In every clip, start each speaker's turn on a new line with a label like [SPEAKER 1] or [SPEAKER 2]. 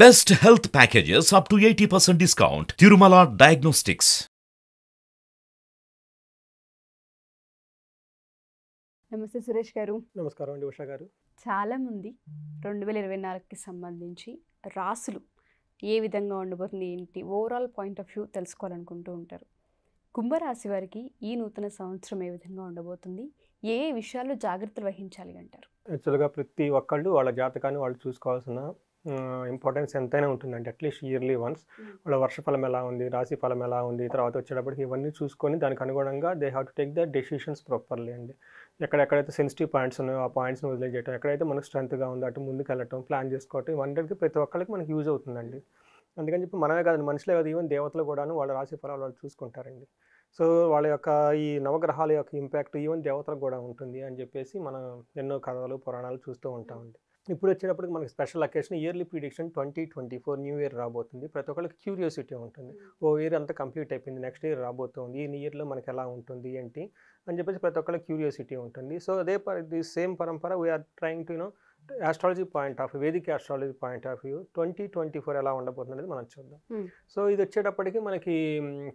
[SPEAKER 1] Best health packages up to 80% discount. Tirumala Diagnostics.
[SPEAKER 2] నమస్తే సురేష్ గారు.
[SPEAKER 3] నమస్కారం అండి ఉషా గారు.
[SPEAKER 2] చాలామంది 2024కి సంబంధించి రాసులు ఏ విధంగా ఉండబోతుంది ఏంటి ఓవరాల్ పాయింట్ ఆఫ్ వ్యూ తెలుసుకోవాలనుకుంటూ ఉంటారు. కుంభరాశి వారికి ఈ నూతన సంవత్సరం ఏ విధంగా ఉండబోతుంది, ఏ ఏ విషయాల్లో జాగ్రత్తలు వహించాలి అంటారు?
[SPEAKER 3] యాక్చువల్గా ప్రతి ఒక్కళ్ళు వాళ్ళ జాతకాన్ని వాళ్ళు చూసుకోవాల్సిన ఇంపార్టెన్స్ ఎంతైనా ఉంటుందండి. అట్లీస్ట్ ఇయర్లీ వన్స్ వాళ్ళ వర్షఫలం ఎలా ఉంది, రాశి ఫలం ఎలా ఉంది, తర్వాత వచ్చేటప్పటికి ఇవన్నీ చూసుకొని దానికి అనుగుణంగా they have to take the decisions properly అండి. ఎక్కడెక్కడైతే సెన్సిటివ్ పాయింట్స్ ఉన్నాయో ఆ పాయింట్స్ని వదిలేయటం, ఎక్కడైతే మనకు స్ట్రెంత్గా ఉందో అటు ముందుకు వెళ్ళటం, ప్లాన్ చేసుకోవటం, ఇవన్నీ ప్రతి ఒక్కరికి మనకి యూజ్ అవుతుందండి. అందుకని చెప్పి మనమే కాదు, మనుషులే కాదు, ఈవెన్ దేవతలు కూడాను వాళ్ళ రాశి ఫలాలు వాళ్ళు చూసుకుంటారండి. సో వాళ్ళ యొక్క ఈ నవగ్రహాల యొక్క ఇంపాక్ట్ ఈవెన్ దేవతలకు కూడా ఉంటుంది అని చెప్పేసి మనం ఎన్నో కథలు పురాణాలు చూస్తూ ఉంటామండి. ఇప్పుడు వచ్చేటప్పటికి మనకి special occasion yearly prediction 2024 new year రాబోతుంది. ప్రతి ఒక్కరికి క్యూరియాసిటీ ఉంటుంది. ఓ ఇయర్ అంతా కంప్లీట్ అయిపోయింది, నెక్స్ట్ ఇయర్ రాబోతుంది, ఈ ఇయర్లో మనకి ఎలా ఉంటుంది ఏంటి అని చెప్పేసి ప్రతి ఒక్కరికి క్యూరియాసిటీ ఉంటుంది. సో అదే ది సేమ్ పరంపర we are trying to astrology point of view, Vedic astrology point of view 2024 ఎలా ఉండబోతుంది అనేది మనం చూద్దాం. సో ఇది వచ్చేటప్పటికి మనకి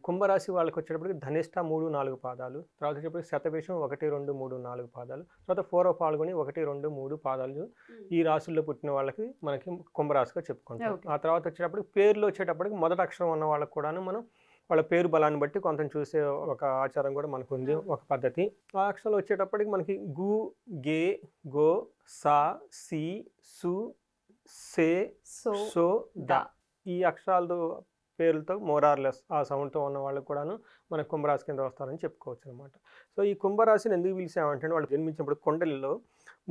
[SPEAKER 3] కుంభరాశి వాళ్ళకి వచ్చేటప్పటికి ధనిష్ట 3-4 పాదాలు, తర్వాత వచ్చేటప్పటికి శతభిషం 1-2-3-4 పాదాలు, తర్వాత 4 పాల్గొని 1-2-3 పాదాలు ఈ రాశుల్లో పుట్టిన వాళ్ళకి మనకి కుంభరాశిగా చెప్పుకుంటాం. ఆ తర్వాత వచ్చేటప్పటికి పేర్లు వచ్చేటప్పటికి మొదటి అక్షరం ఉన్న వాళ్ళకి కూడాను మనం వాళ్ళ పేరు బలాన్ని బట్టి కొంత చూసే ఒక ఆచారం కూడా మనకు ఉంది, ఒక పద్ధతి. ఆ అక్షరాలు వచ్చేటప్పటికి మనకి గు, గే, గో, సా, సి, సు, సే, సో, ద ఈ అక్షరాలు పేర్లతో మోరార్లెస్ ఆ సౌండ్తో ఉన్న వాళ్ళకి కూడాను మన కుంభరాశి కింద వస్తారని చెప్పుకోవచ్చు అనమాట. సో ఈ కుంభరాశిని ఎందుకు పిలిచామంటే వాళ్ళు జన్మించినప్పుడు కొండలలో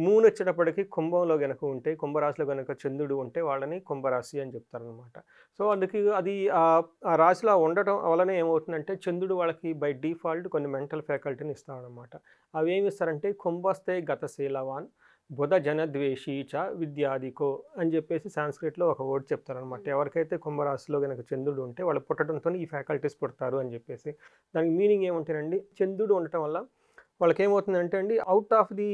[SPEAKER 3] మూన్ వచ్చేటప్పటికి కుంభంలో కనుక ఉంటే, కుంభరాశిలో కనుక చంద్రుడు ఉంటే వాళ్ళని కుంభరాశి అని చెప్తారనమాట. సో అందుకే అది ఆ రాశిలో ఉండటం వలన ఏమవుతుందంటే చంద్రుడు వాళ్ళకి బై డిఫాల్ట్ కొన్ని మెంటల్ ఫ్యాకల్టీని ఇస్తాడనమాట. అవి ఏమి ఇస్తారంటే కుంభస్తే గతశీలవాన్ బుధ జనద్వేషీ చ విద్యాధికో అని చెప్పేసి సాంస్క్రిట్లో ఒక వర్డ్ చెప్తారనమాట. ఎవరికైతే కుంభరాశిలో కనుక చంద్రుడు ఉంటే వాళ్ళు పుట్టడంతో ఈ ఫ్యాకల్టీస్ పుడతారు అని చెప్పేసి. దానికి మీనింగ్ ఏముంటేనండి, చంద్రుడు ఉండటం వల్ల వాళ్ళకి ఏమవుతుందంటే అండి out of the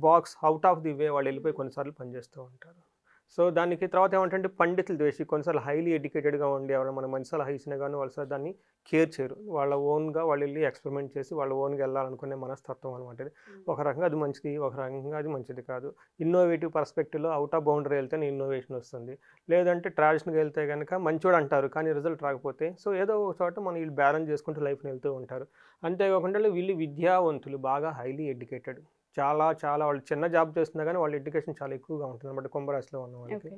[SPEAKER 3] box, out of the way వాళ్ళు వెళ్ళిపోయి కొన్నిసార్లు పనిచేస్తూ ఉంటారు. సో దానికి తర్వాత ఏమంటే పండితులు ద్వేషి, కొన్నిసార్లు హైలీ ఎడ్యుకేటెడ్గా ఉండి ఎవరైనా మన మంచి సలహా ఇచ్చినా కానీ వాళ్ళు దాన్ని కేర్ చేయరు. వాళ్ళ ఓన్గా వాళ్ళు వెళ్ళి ఎక్స్పెరిమెంట్ చేసి వాళ్ళ ఓన్గా వెళ్ళాలనుకునే మనస్తత్వం అనమాట. ఒక రకంగా అది మంచిది, ఒక రకంగా అది మంచిది కాదు. ఇన్నోవేటివ్ పర్స్పెక్టివ్లో అవుట్ ఆఫ్ బౌండరీ వెళ్తే ఇన్నోవేషన్ వస్తుంది, లేదంటే ట్రాడిషనల్గా వెళ్తే కనుక మంచోడు అంటారు కానీ రిజల్ట్ రాకపోతే, సో ఏదో ఒక చోట మనం వీళ్ళు బ్యాలెన్స్ చేసుకుంటూ లైఫ్ని వెళ్తూ ఉంటారు. అంతేకాకుండా వీళ్ళు విద్యావంతులు, బాగా హైలీ ఎడ్యుకేటెడ్, చాలా వాళ్ళు చిన్న జాబ్ చేస్తున్నా కానీ వాళ్ళ ఎడ్యుకేషన్ చాలా ఎక్కువగా ఉంటుంది అన్నమాట కుంభరాశిలో ఉన్న వాళ్ళకి.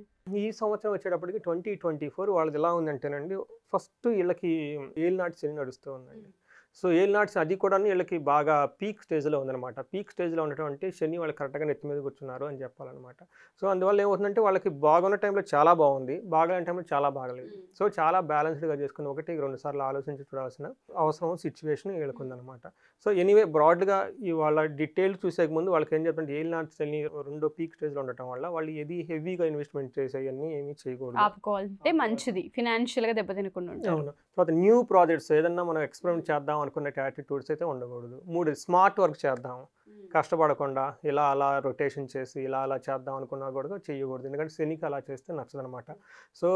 [SPEAKER 3] ఈ సంవత్సరం వచ్చేటప్పటికి 2024 వాళ్ళది ఎలా ఉందంటేనండి, ఫస్ట్ వీళ్ళకి ఏలినాటి శని నడుస్తూ ఉందండి. సో ఏలినాటి అది కూడా వీళ్ళకి బాగా పీక్ స్టేజ్లో ఉందన్నమాట. పీక్ స్టేజ్లో ఉండటం అంటే శని వాళ్ళు కరెక్ట్గా నెత్తి మీద కూర్చున్నారు అని చెప్పాలన్నమాట. సో అందువల్ల ఏమవుతుందంటే వాళ్ళకి బాగున్న టైంలో చాలా బాగుంది, బాగాలేని టైంలో చాలా బాగలేదు. సో చాలా బ్యాలెన్స్డ్గా చేసుకుని 1-2 సార్లు ఆలోచించి చూడాల్సిన అవసరం, సిచ్యువేషన్ వీళ్ళకి ఉందన్నమాట. సో ఎనీవే బ్రాడ్గా వాళ్ళ డీటెయిల్ చూసే ముందు వాళ్ళకి ఏం చెప్తుంటే ఏలినాటి శని రెండో పీక్ స్టేజ్లో ఉండటం వల్ల వాళ్ళు ఏది హెవీగా ఇన్వెస్ట్మెంట్ చేసేవన్నీ ఏమీ చేయకూడదు,
[SPEAKER 2] ఆపుకోవాలంటే మంచిది, ఫినాన్షియల్గా దెబ్బతినకుండా.
[SPEAKER 3] అవును. తర్వాత న్యూ ప్రాజెక్ట్స్ ఏదన్నా మనం ఎక్స్పెరిమెంట్ చేద్దాం అనుకునే యాటిట్యూడ్స్ అయితే ఉండకూడదు. 3 స్మార్ట్ వర్క్ చేద్దాం, కష్టపడకుండా ఇలా అలా రొటేషన్ చేసి ఇలా అలా చేద్దాం అనుకున్నా కూడా చేయకూడదు, ఎందుకంటే శనికి అలా చేస్తే నచ్చదనమాట. సో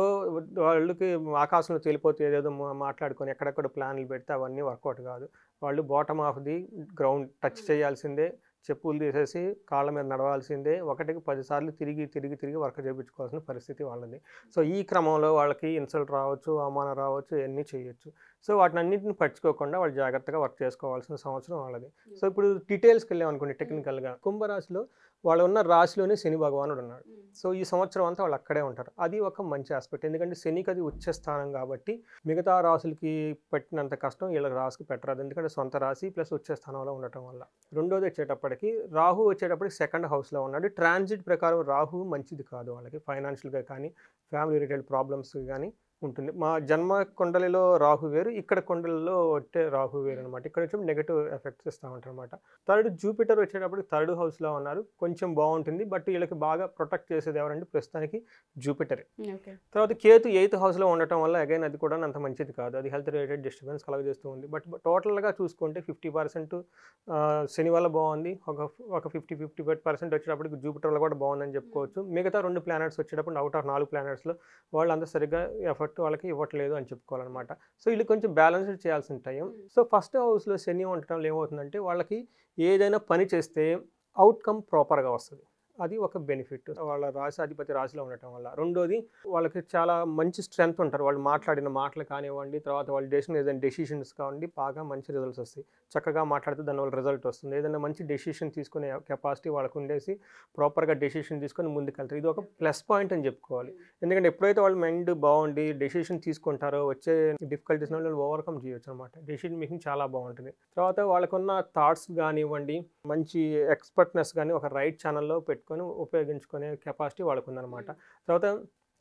[SPEAKER 3] వాళ్ళకి ఆకాశంలో తేలిపోతే ఏదేదో మాట్లాడుకొని ఎక్కడెక్కడ ప్లాన్లు పెడితే అవన్నీ వర్కౌట్ కాదు. వాళ్ళు bottom of the ground touch చేయాల్సిందే, చెప్పులు తీసేసి కాళ్ళ మీద నడవాల్సిందే, 1కి 10 సార్లు తిరిగి వర్క్ చేయించుకోవాల్సిన పరిస్థితి వాళ్ళది. సో ఈ క్రమంలో వాళ్ళకి ఇన్సల్ట్ రావచ్చు, అవమానం రావచ్చు, ఇవన్నీ చేయొచ్చు. సో వాటిని అన్నింటిని పట్టించుకోకుండా వాళ్ళు జాగ్రత్తగా వర్క్ చేసుకోవాల్సిన సంవత్సరం వాళ్ళది. సో ఇప్పుడు డీటెయిల్స్కి వెళ్ళాం అనుకోండి, టెక్నికల్గా కుంభరాశిలో వాళ్ళు ఉన్న రాశిలోనే శని భగవానుడు ఉన్నాడు. సో ఈ సంవత్సరం అంతా వాళ్ళు అక్కడే ఉంటారు. అది ఒక మంచి ఆస్పెక్ట్, ఎందుకంటే శనికి అది ఉచ్చ స్థానం కాబట్టి మిగతా రాశులకి పెట్టినంత కష్టం వీళ్ళకి రాశికి పెట్టరాదు, ఎందుకంటే సొంత రాశి ప్లస్ ఉచ్చ స్థానంలో ఉండటం వల్ల. రెండోది వచ్చేటప్పటికి రాహు వచ్చేటప్పటికి 2nd హౌస్లో ఉన్నాడు. ట్రాన్సిట్ ప్రకారం రాహు మంచిది కాదు వాళ్ళకి, ఫైనాన్షియల్గా కానీ ఫ్యామిలీ రిలేటెడ్ ప్రాబ్లమ్స్ కానీ ఉంటుంది. మా జన్మ కుండలిలో రాహు వేరు, ఇక్కడ కుండలిలో వచ్చే రాహు వేరు అనమాట. ఇక్కడ వచ్చి నెగెటివ్ ఎఫెక్ట్స్ ఇస్తా ఉంటారనమాట. థర్డ్ జూపిటర్ వచ్చేటప్పుడు థర్డ్ హౌస్లో ఉన్నారు, కొంచెం బాగుంటుంది. బట్ వీళ్ళకి బాగా ప్రొటెక్ట్ చేసేది ఎవరంటే ప్రస్తుతానికి జూపిటర్. తర్వాత కేతు 8th హౌస్లో ఉండటం వల్ల అగైన్ అది కూడా అంత మంచిది కాదు, అది హెల్త్ రిలేటెడ్ డిస్టర్బెన్స్ కలగజేస్తూ ఉంది. బట్ టోటల్గా చూసుకుంటే 50% శని వల్ల బాగుంది, ఒక 50% వచ్చేటప్పటికి జూపిటర్ వల్ల కూడా బాగుందని చెప్పుకోవచ్చు. మిగతా 2 ప్లానెట్స్ వచ్చేటప్పుడు అవుట్ ఆఫ్ 4 ప్లానెట్స్లో వాళ్ళు అంత సరిగ్గా ఎఫర్ట్ వాళ్ళకి ఇవ్వట్లేదు అని చెప్పుకోవాలన్నమాట. సో వీళ్ళు కొంచెం బ్యాలెన్స్డ్ చేయాల్సిన టైం. సో ఫస్ట్ హౌస్లో శని ఉండటం వల్ల ఏమవుతుందంటే వాళ్ళకి ఏదైనా పని చేస్తే అవుట్కమ్ ప్రాపర్గా వస్తుంది, అది ఒక బెనిఫిట్ వాళ్ళ అధిపతి రాశిలో ఉండటం వల్ల. రెండోది వాళ్ళకి చాలా మంచి స్ట్రెంగ్త్ ఉంటారు, వాళ్ళు మాట్లాడిన మాటలు కానివ్వండి, తర్వాత వాళ్ళు ఏదైనా డెసిషన్స్ కానివ్వండి బాగా మంచి రిజల్ట్స్ వస్తాయి. చక్కగా మాట్లాడితే దానివల్ల రిజల్ట్ వస్తుంది. ఏదైనా మంచి డెసిషన్ తీసుకునే కెపాసిటీ వాళ్ళకు ఉండేసి ప్రాపర్గా డెసిషన్ తీసుకొని ముందుకెళ్తారు. ఇది ఒక ప్లస్ పాయింట్ అని చెప్పుకోవాలి. ఎందుకంటే ఎప్పుడైతే వాళ్ళ మైండ్ బాగుండి డెసిషన్ తీసుకుంటారో వచ్చే డిఫికల్టీస్ వాళ్ళు ఓవర్కమ్ చేయొచ్చు అనమాట. డెసిషన్ మేకింగ్ చాలా బాగుంటుంది. తర్వాత వాళ్ళకున్న థాట్స్ కానివ్వండి, మంచి ఎక్స్పర్ట్నెస్ కానీ ఒక రైట్ ఛానల్లో పెట్టుకొని ఉపయోగించుకునే కెపాసిటీ వాళ్ళకు ఉందన్నమాట. తర్వాత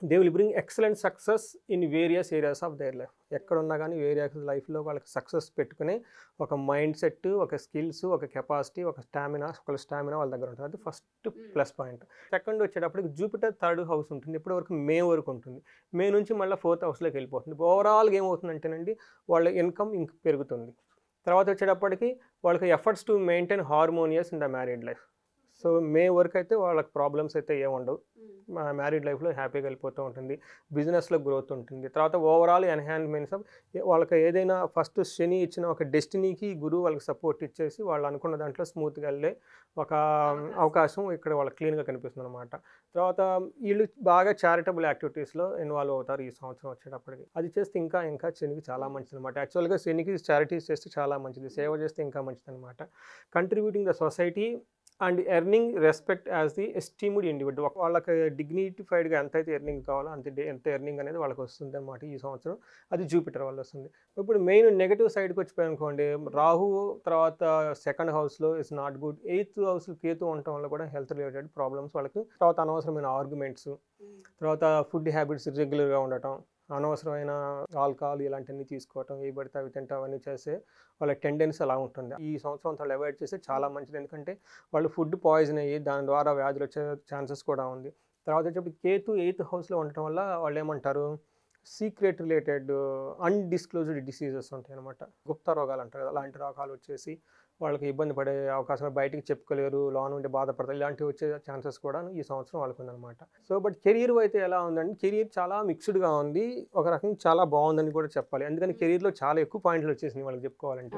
[SPEAKER 3] they will bring excellent success in various areas of their life. ఎక్కడున్నా కానీ వేరియస్ లైఫ్లో వాళ్ళకి సక్సెస్ పెట్టుకుని ఒక మైండ్ సెట్, ఒక స్కిల్స్, ఒక కెపాసిటీ, ఒక స్టామినా వాళ్ళ దగ్గర ఉంటుంది. అది ఫస్ట్ ప్లస్ పాయింట్. సెకండ్ వచ్చేటప్పటికి జూపిటర్ 3rd హౌస్ ఉంటుంది, ఇప్పటి వరకు మే వరకు ఉంటుంది. మే నుంచి మళ్ళీ 4th హౌస్లోకి వెళ్ళిపోతుంది. ఓవరాల్గా ఏమవుతుందంటేనండి వాళ్ళ ఇన్కమ్ ఇంక పెరుగుతుంది. తర్వాత వచ్చేటప్పటికి వాళ్ళకి efforts to maintain harmonious in the married life. So May వరకు అయితే వాళ్ళకి ప్రాబ్లమ్స్ అయితే ఏముండవు, మ్యారీడ్ లైఫ్లో హ్యాపీగా వెళ్ళిపోతూ ఉంటుంది, బిజినెస్లో గ్రోత్ ఉంటుంది. తర్వాత ఓవరాల్ ఎన్హాన్స్మెంట్స్ ఆఫ్ వాళ్ళకి ఏదైనా ఫస్ట్ శని ఇచ్చిన ఒక డెస్టినీకి గురువు వాళ్ళకి సపోర్ట్ ఇచ్చేసి వాళ్ళు అనుకున్న దాంట్లో స్మూత్గా వెళ్ళే ఒక అవకాశం ఇక్కడ వాళ్ళకి క్లీన్గా కనిపిస్తుంది అనమాట. తర్వాత వీళ్ళు బాగా చారిటబుల్ యాక్టివిటీస్లో ఇన్వాల్వ్ అవుతారు ఈ సంవత్సరం వచ్చేటప్పటికి. అది చేస్తే ఇంకా ఇంకా శనికి చాలా మంచిది అనమాట. యాక్చువల్గా శనికి చారిటీస్ చేస్తే చాలా మంచిది, సేవ చేస్తే ఇంకా మంచిది అనమాట. Contributing the society and earning respect as the esteemed individual. వాళ్ళకి డిగ్నిఫైడ్గా ఎంత అయితే ఎర్నింగ్ కావాలో ఎంత ఎర్నింగ్ అనేది వాళ్ళకి వస్తుంది అనమాట ఈ సంవత్సరం. అది జూపిటర్ వల్ల వస్తుంది. ఇప్పుడు మెయిన్ నెగిటివ్ సైడ్కి వచ్చిపోయానుకోండి, రాహు తర్వాత 2nd హౌస్లో is not good. 8th house Ketu ఉండటం వల్ల కూడా హెల్త్ రిలేటెడ్ ప్రాబ్లమ్స్ వాళ్ళకి. తర్వాత అనవసరమైన ఆర్గ్యుమెంట్స్, తర్వాత ఫుడ్ హ్యాబిట్స్ ఇర్రెగ్యులర్గా ఉండటం, అనవసరమైన ఆల్కహాల్ ఇలాంటివన్నీ తీసుకోవటం, ఏ పడితే అవి తింటాం అవన్నీ చేస్తే వాళ్ళ టెండెన్సీ అలా ఉంటుంది. ఈ సంవత్సరం వాళ్ళు అవాయిడ్ చేస్తే చాలా మంచిది, ఎందుకంటే వాళ్ళు ఫుడ్ పాయిజన్ అయ్యి దాని ద్వారా వ్యాధులు వచ్చే ఛాన్సెస్ కూడా ఉంది. తర్వాత వచ్చేప్పుడు కేతు 8th హౌస్లో ఉండటం వల్ల వాళ్ళు ఏమంటారు, సీక్రెట్ రిలేటెడ్ అన్డిస్క్లోజ్డ్ డిసీజెస్ ఉంటాయి అనమాట. గుప్త రోగాలు అంటారు కదా, అలాంటి రోగాలు వచ్చేసి వాళ్ళకి ఇబ్బంది పడే అవకాశం, బయటికి చెప్పుకోలేరు, లోన్ ఉండి బాధపడతారు, ఇలాంటివి వచ్చే ఛాన్సెస్ కూడా ఈ సంవత్సరం వాళ్ళకు ఉందన్నమాట. సో బట్ కెరీర్ అయితే ఎలా ఉందండి, కెరీర్ చాలా మిక్స్డ్గా ఉంది, ఒక రకంగా చాలా బాగుందని కూడా చెప్పాలి. ఎందుకంటే కెరీర్లో చాలా ఎక్కువ పాయింట్లు వచ్చేసినాయి వాళ్ళకి చెప్పుకోవాలంటే.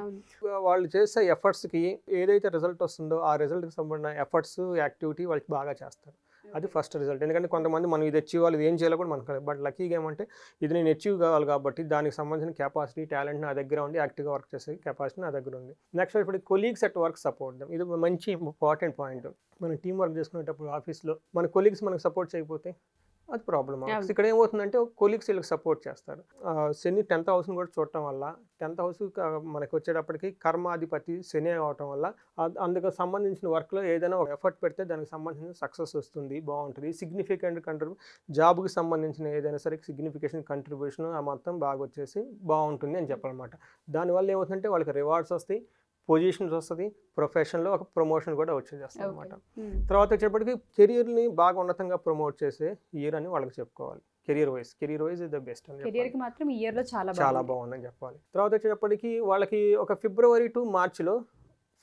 [SPEAKER 3] వాళ్ళు చేసే ఎఫర్ట్స్కి ఏదైతే రిజల్ట్ వస్తుందో ఆ రిజల్ట్కి సంబంధించిన ఎఫర్ట్స్ యాక్టివిటీ వాళ్ళకి బాగా చేస్తారు. అది ఫస్ట్ రిజల్ట్. ఎందుకంటే కొంతమంది మనం ఇది అచీవ్ అవ్వాలి, ఇది ఏం చేయాలో కూడా మనకు, బట్ లక్కీగా ఏమంటే ఇది నేను అచీవ్ కావాలి కాబట్టి దానికి సంబంధించిన కెపాసిటీ, టాలెంట్ నా దగ్గర ఉంది, యాక్టివ్గా వర్క్ చేసే కెపాసిటీ నా దగ్గర ఉంది. నెక్స్ట్ ఇప్పుడు colleagues at work support them. ఇది మంచి ఇంపార్టెంట్ పాయింట్. మనం టీం వర్క్ చేసుకునేటప్పుడు ఆఫీస్లో మన కొలీగ్స్ మనకు సపోర్ట్ చేయకపోతే అది ప్రాబ్లమ్. ఇక్కడ ఏమవుతుందంటే కొలీగ్స్ వీళ్ళకి సపోర్ట్ చేస్తారు. శని 10th హౌస్ని కూడా చూడటం వల్ల 10th హౌస్ మనకి వచ్చేటప్పటికి కర్మాధిపతి శని అవటం వల్ల అందుకు సంబంధించిన వర్క్లో ఏదైనా ఒక ఎఫర్ట్ పెడితే దానికి సంబంధించిన సక్సెస్ వస్తుంది, బాగుంటుంది. సిగ్నిఫికెంట్ జాబ్కి సంబంధించిన ఏదైనా సరే సిగ్నిఫికేషన్ కంట్రిబ్యూషన్ ఆ మొత్తం బాగా వచ్చేసి బాగుంటుంది అని చెప్పాలన్నమాట. దానివల్ల ఏమవుతుందంటే వాళ్ళకి రివార్డ్స్ వస్తాయి, పొజిషన్స్ వస్తుంది, ప్రొఫెషన్లో ఒక ప్రమోషన్ కూడా వచ్చేస్తుంది అనమాట. తర్వాత వచ్చేటప్పటికి కెరియర్ని బాగా ఉన్నతంగా ప్రమోట్ చేసే ఇయర్ అని వాళ్ళకి చెప్పుకోవాలి. Career wise is the best అని
[SPEAKER 2] కెరియర్కి మాత్రం ఈ ఇయర్లో
[SPEAKER 3] చాలా బాగుందని చెప్పాలి. తర్వాత వచ్చేటప్పటికి వాళ్ళకి ఒక ఫిబ్రవరి టు మార్చిలో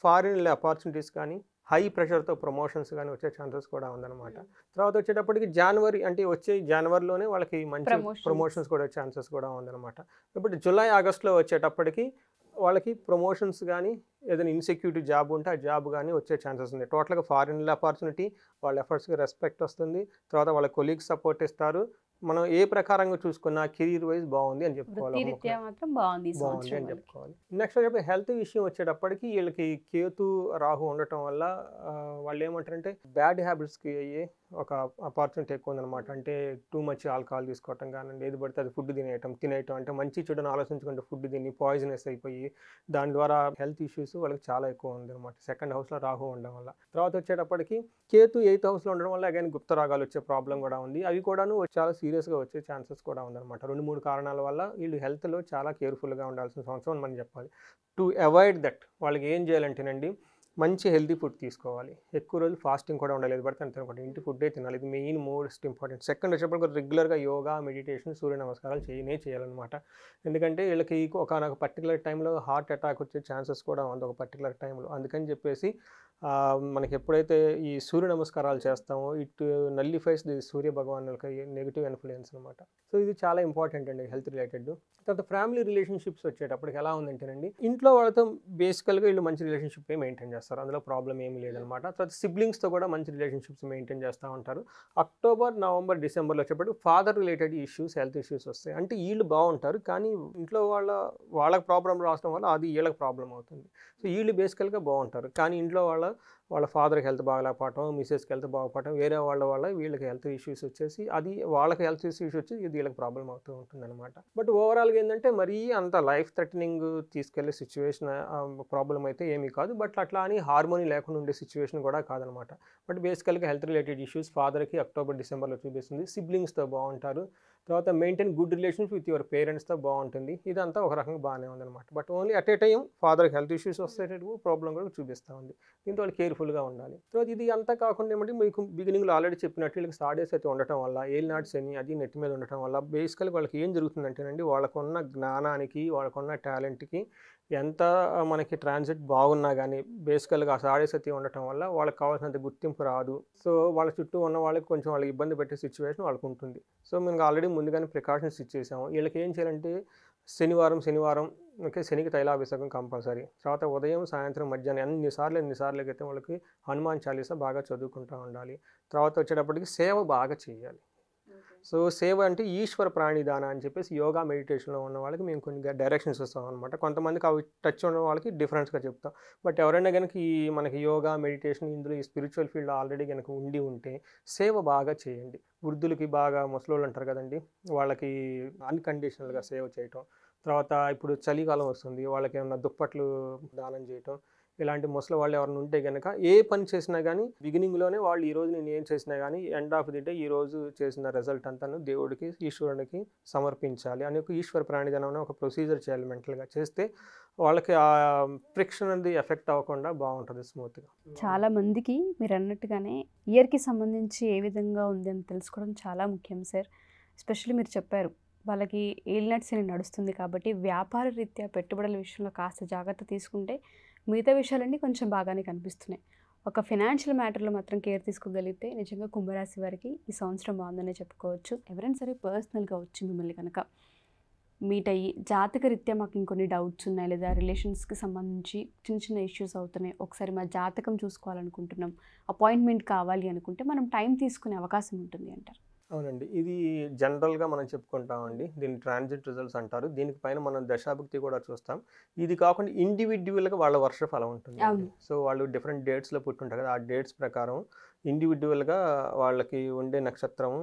[SPEAKER 3] ఫారిన్ ఆపర్చునిటీస్ కానీ హై ప్రెషర్తో ప్రమోషన్స్ కానీ వచ్చే ఛాన్సెస్ కూడా ఉందన్నమాట. తర్వాత వచ్చేటప్పటికి జనవరి అంటే వచ్చే జనవరిలోనే వాళ్ళకి మంచి ప్రమోషన్స్ కూడా ఛాన్సెస్ కూడా ఉందన్నమాట. ఇప్పుడు జూలై ఆగస్టులో వచ్చేటప్పటికి వాళ్ళకి ప్రమోషన్స్ కానీ ఏదైనా ఇన్సెక్యూరిటీ జాబ్ ఉంటే ఆ జాబ్ కానీ వచ్చే ఛాన్సెస్ ఉంది. టోటల్గా ఫారిన్ ఆపర్చునిటీ, వాళ్ళ ఎఫర్ట్స్కి రెస్పెక్ట్ వస్తుంది, తర్వాత వాళ్ళ కొలీగ్స్ సపోర్ట్ ఇస్తారు. మనం ఏ ప్రకారంగా చూసుకున్నా కెరీర్ వైజ్ బాగుంది అని చెప్పుకోవాలి అని చెప్పుకోవాలి. నెక్స్ట్ వచ్చేటప్పుడు హెల్త్ విషయం వచ్చేటప్పటికి వీళ్ళకి కేతు రాహు ఉండటం వల్ల వాళ్ళు ఏమంటారంటే బ్యాడ్ హ్యాబిట్స్కి అయ్యే ఒక ఆపర్చునిటీ ఎక్కువ ఉందన్నమాట. అంటే టూ మచ్ ఆల్కహాల్ తీసుకోవటం కానీ, ఏది పడితే అది ఫుడ్ తినేయటం, అంటే మంచి చెడుని ఆలోచించుకుంటే ఫుడ్ తిని పాయిజనస్ అయిపోయి దాని ద్వారా హెల్త్ ఇష్యూస్ వాళ్ళకి చాలా ఎక్కువ ఉంది అనమాట 2nd హౌస్లో రాహు ఉండడం వల్ల. తర్వాత వచ్చేటప్పటికి కేతు 8th హౌస్లో ఉండడం వల్ల అగైన్ గుప్త రాగాలు వచ్చే ప్రాబ్లం కూడా ఉంది. అవి కూడాను చాలా సీరియస్ సీరియస్గా వచ్చే ఛాన్సెస్ కూడా ఉందన్నమాట. 2-3 కారణాల వల్ల వీళ్ళు హెల్త్లో చాలా కేర్ఫుల్గా ఉండాల్సిన సంవత్సరం అని మనం చెప్పాలి. టు అవాయిడ్ దట్ వాళ్ళకి ఏం చేయాలంటేనండి, మంచి హెల్తీ ఫుడ్ తీసుకోవాలి. ఎక్కువ రోజులు ఫాస్టింగ్ కూడా ఉండాలి. ఏది పడితే అంత తినకూడదు. ఇంటి ఫుడ్డే తినాలి. ఇది మెయిన్ మోస్ట్ ఇంపార్టెంట్. సెకండ్ వచ్చేటప్పుడు రెగ్యులర్గా యోగా, మెడిటేషన్, సూర్య నమస్కారాలు చేయాలన్నమాట. ఎందుకంటే వీళ్ళకి ఒక పర్టికులర్ టైంలో హార్ట్ అటాక్ వచ్చే ఛాన్సెస్ కూడా ఉంది ఒక పర్టికులర్ టైంలో. అందుకని చెప్పేసి మనకి ఎప్పుడైతే ఈ సూర్య నమస్కారాలు చేస్తామో ఇట్ నల్లిఫైస్ ది సూర్య భగవాన్ యొక్క నెగిటివ్ ఇన్ఫ్లుయెన్స్ అనమాట. సో ఇది చాలా ఇంపార్టెంట్ అండి హెల్త్ రిలేటెడ్. తర్వాత ఫ్యామిలీ రిలేషన్షిప్స్ వచ్చేటప్పటికి ఎలా ఉందంటేనండి, ఇంట్లో వాళ్ళతో బేసికల్గా వీళ్ళు మంచి రిలేషన్షిప్ మెయింటైన్ చేస్తారు. అందులో ప్రాబ్లం ఏమీ లేదనమాట. తర్వాత సిబ్లింగ్స్తో కూడా మంచి రిలేషన్షిప్స్ మెయింటైన్ చేస్తూ ఉంటారు. అక్టోబర్, నవంబర్, డిసెంబర్లో వచ్చేటప్పుడు father related issues, health issues వస్తాయి. అంటే వీళ్ళు బాగుంటారు కానీ ఇంట్లో వాళ్ళకి ప్రాబ్లం రావడం వల్ల అది వీళ్ళకి ప్రాబ్లం అవుతుంది. సో వీళ్ళు బేసికల్గా బాగుంటారు కానీ ఇంట్లో వాళ్ళ ఫాదర్కి హెల్త్ బాగలేకపోవటం, మిసెస్కి హెల్త్ బాగపోవటం, వేరే వాళ్ళ వీళ్ళకి హెల్త్ ఇష్యూస్ వచ్చేసి అది వాళ్ళకి హెల్త్ ఇష్యూస్ వచ్చి ఇది వీళ్ళకి ప్రాబ్లం అవుతూ ఉంటుంది అనమాట. బట్ ఓవరాల్గా ఏంటంటే మరీ అంత లైఫ్ థ్రెటనింగ్ తీసుకెళ్లే సిచ్యువేషన్ ప్రాబ్లం అయితే ఏమీ కాదు. బట్ అట్లా అని హార్మోనీ లేకుండా ఉండే సిచ్యువేషన్ కూడా కాదనమాట. బట్ బేసికల్గా హెల్త్ రిలేటెడ్ ఇష్యూస్ ఫాదర్కి అక్టోబర్, డిసెంబర్లో చూపిస్తుంది. సిబ్లింగ్స్తో బాగుంటారు. తర్వాత maintain good relations with your పేరెంట్స్తో బాగుంటుంది. ఇదంతా ఒక రకంగా బాగానే ఉందన్నమాట. But only at a time ఫాదర్కి హెల్త్ ఇష్యూస్ వస్తేటప్పుడు ప్రాబ్లం కూడా చూపిస్తూ ఉంది. దీంతో వాళ్ళు కేర్ఫుల్గా ఉండాలి. తర్వాత ఇది అంతా కాకుండా ఏమంటే మీకు బిగినింగ్లో ఆల్రెడీ చెప్పినట్టు వీళ్ళకి స్టార్డేస్ అయితే ఉండటం వల్ల, ఏలినాటి శని అది నెత్తి మీద ఉండటం వల్ల బేసికల్గా వాళ్ళకి ఏం జరుగుతుందంటేనండి, వాళ్ళకున్న జ్ఞానానికి, వాళ్ళకున్న టాలెంట్కి ఎంత మనకి ట్రాన్సిట్ బాగున్నా కానీ బేసికల్గా ఆ సాడేసతి ఉండటం వల్ల వాళ్ళకి కావాల్సినంత గుర్తింపు రాదు. సో వాళ్ళ చుట్టూ ఉన్న వాళ్ళకి కొంచెం వాళ్ళకి ఇబ్బంది పెట్టే సిచ్యువేషన్ వాళ్ళకు ఉంటుంది. సో మేము ఆల్రెడీ ముందుగానే ప్రికాషన్స్ ఇచ్చేసాము. వీళ్ళకి ఏం చేయాలంటే శనివారం ఓకే శనికి తైలాభిషేకం కంపల్సరీ. తర్వాత ఉదయం, సాయంత్రం, మధ్యాహ్నం ఎన్నిసార్లు అయితే వాళ్ళకి హనుమాన్ చాలీసా బాగా చదువుకుంటూ ఉండాలి. తర్వాత వచ్చేటప్పటికి సేవ బాగా చేయాలి. సో సేవ అంటే ఈశ్వర ప్రాణిదాన అని చెప్పేసి యోగా, మెడిటేషన్లో ఉన్న వాళ్ళకి మేము కొన్ని డైరెక్షన్స్ ఇస్తాం అనమాట. కొంతమందికి అవి టచ్ ఉన్న వాళ్ళకి డిఫరెన్స్గా చెప్తాం. బట్ ఎవరైనా కనుక మనకి యోగా, మెడిటేషన్ ఇందులో ఈ స్పిరిచువల్ ఫీల్డ్ ఆల్రెడీ కనుక ఉంటే సేవ బాగా చేయండి. వృద్ధులకి బాగా ముసలోళ్ళు అంటారు కదండి, వాళ్ళకి అన్కండిషనల్గా సేవ చేయటం. తర్వాత ఇప్పుడు చలికాలం వస్తుంది, వాళ్ళకి ఏమన్నా దుప్పట్లు దానం చేయటం. ఇలాంటి ముసలి వాళ్ళు ఎవరైనా ఉంటే కనుక ఏ పని చేసినా కానీ బిగినింగ్లోనే వాళ్ళు ఈరోజు నేను ఏం చేసినా కానీ ఎండ్ ఆఫ్ ది డే ఈరోజు చేసిన రిజల్ట్ అంతాను దేవుడికి, ఈశ్వరునికి సమర్పించాలి అని ఒక ఈశ్వర ప్రాణిధనం అనే ఒక ప్రొసీజర్ చేయాలి. మెంటల్గా చేస్తే వాళ్ళకి ఆ ఫ్రిక్షన్ అనేది ఎఫెక్ట్ అవ్వకుండా బాగుంటుంది స్మూత్గా.
[SPEAKER 2] చాలా మందికి మీరు అన్నట్టుగానే ఇయర్కి సంబంధించి ఏ విధంగా ఉంది అని తెలుసుకోవడం చాలా ముఖ్యం సార్. ఎస్పెషల్లీ మీరు చెప్పారు వాళ్ళకి ఏలినాటి శని నడుస్తుంది కాబట్టి వ్యాపార రీత్యా పెట్టుబడుల విషయంలో కాస్త జాగ్రత్త తీసుకుంటే మిగతా విషయాలన్నీ కొంచెం బాగానే కనిపిస్తున్నాయి. ఒక ఫినాన్షియల్ మ్యాటర్లో మాత్రం కేర్ తీసుకోగలిగితే నిజంగా కుంభరాశి వారికి ఈ సంవత్సరం బాగుందనే చెప్పుకోవచ్చు. ఎవరైనా సరే పర్సనల్గా వచ్చి మిమ్మల్ని కనుక మీట్ అయ్యి జాతక రీత్యా మాకు ఇంకొన్ని డౌట్స్ ఉన్నాయి, లేదా రిలేషన్స్కి సంబంధించి చిన్న ఇష్యూస్ అవుతున్నాయి, ఒకసారి మా జాతకం చూసుకోవాలనుకుంటున్నాం, అపాయింట్మెంట్ కావాలి అనుకుంటే మనం టైం తీసుకునే అవకాశం ఉంటుంది అంటారు.
[SPEAKER 3] అవునండి, ఇది జనరల్గా మనం చెప్పుకుంటామండి. దీన్ని ట్రాన్సిట్ రిజల్ట్స్ అంటారు. దీనిపైన మనం దశాభుక్తి కూడా చూస్తాం. ఇది కాకుండా ఇండివిడ్యువల్గా వాళ్ళ వర్ష ఫలం ఉంటుంది. సో వాళ్ళు డిఫరెంట్ డేట్స్లో పుట్టుంటారు కదా, ఆ డేట్స్ ప్రకారం ఇండివిడ్యువల్గా వాళ్ళకి ఉండే నక్షత్రం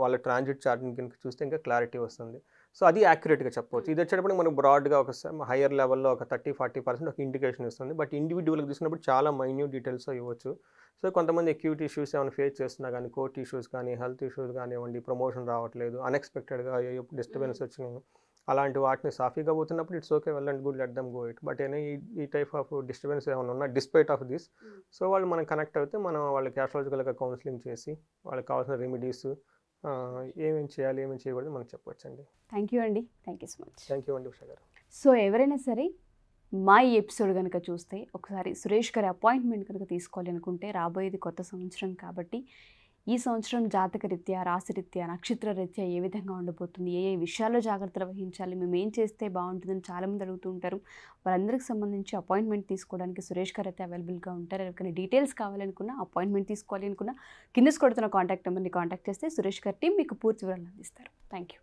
[SPEAKER 3] వాళ్ళ ట్రాన్సిట్ చార్ట్ని కనుక చూస్తే ఇంకా క్లారిటీ వస్తుంది. సో అది యాక్యురేట్గా చెప్పవచ్చు. ఇది వచ్చేటప్పుడు మనకు బ్రాడ్గా ఒక హయ్యర్ లెవెల్లో ఒక 30-40% ఒక ఇండికేషన్ ఇస్తుంది. బట్ ఇండివిడ్యువల్గా చూసినప్పుడు చాలా మైన్యూట్ డీటెయిల్స్ ఇవ్వచ్చు. సో కొంతమంది అక్యూట్ ఇష్యూస్ ఏమైనా ఫేస్ చేస్తున్నా కానీ, కోర్ట్ ఇష్యూస్ కానీ, హెల్త్ ఇష్యూస్ కానివ్వండి, ప్రమోషన్ రావట్లేదు, అన్ఎక్స్పెక్టెడ్గా డిస్టర్బెన్స్ వచ్చినాయి, అలాంటి వాటిని సాఫీగా పోతున్నప్పుడు it's okay, well and good, let them go it. But ఈ టైప్ ఆఫ్ డిస్టర్బెన్స్ ఏమైనా ఉన్నా డిస్పైట్ ఆఫ్ దిస్, సో వాళ్ళు మనం కనెక్ట్ అయితే మనం వాళ్ళకి ఆస్ట్రాలజికల్గా కౌన్సిలింగ్ చేసి వాళ్ళకి కావాల్సిన రెమెడీస్ ఏమేమి చేయాలి, ఏమేమి చేయకూడదు మనకు చెప్పవచ్చండి.
[SPEAKER 2] థ్యాంక్ యూ అండి, thank you so much.
[SPEAKER 3] Thank you అండి ఉషా గారు.
[SPEAKER 2] సో ఎవరైనా సరే మా ఈ ఎపిసోడ్ కనుక చూస్తే ఒకసారి సురేష్ గారి అపాయింట్మెంట్ కనుక తీసుకోవాలి అనుకుంటే, రాబోయేది కొత్త సంవత్సరం కాబట్టి ఈ సంవత్సరం జాతక రీత్యా, రాశి రీత్యా, నక్షత్ర రీత్యా ఏ విధంగా ఉండబోతుంది, ఏ విషయాల్లో జాగ్రత్తలు వహించాలి, మేము ఏం చేస్తే బాగుంటుందని చాలామంది అడుగుతూ ఉంటారు. వాళ్ళందరికీ సంబంధించి అపాయింట్మెంట్ తీసుకోవడానికి సురేష్ గారు అయితే అవైలబుల్గా ఉంటారు. ఎవరికైనా డీటెయిల్స్ కావాలనుకున్నా, అపాయింట్మెంట్ తీసుకోవాలి అనుకున్నా కింద కొడుతున్న కాంటాక్ట్ నెంబర్ని కాంటాక్ట్ చేస్తే సురేష్ గారి టీం మీకు పూర్తి వివరాలు అందిస్తారు. Thank you.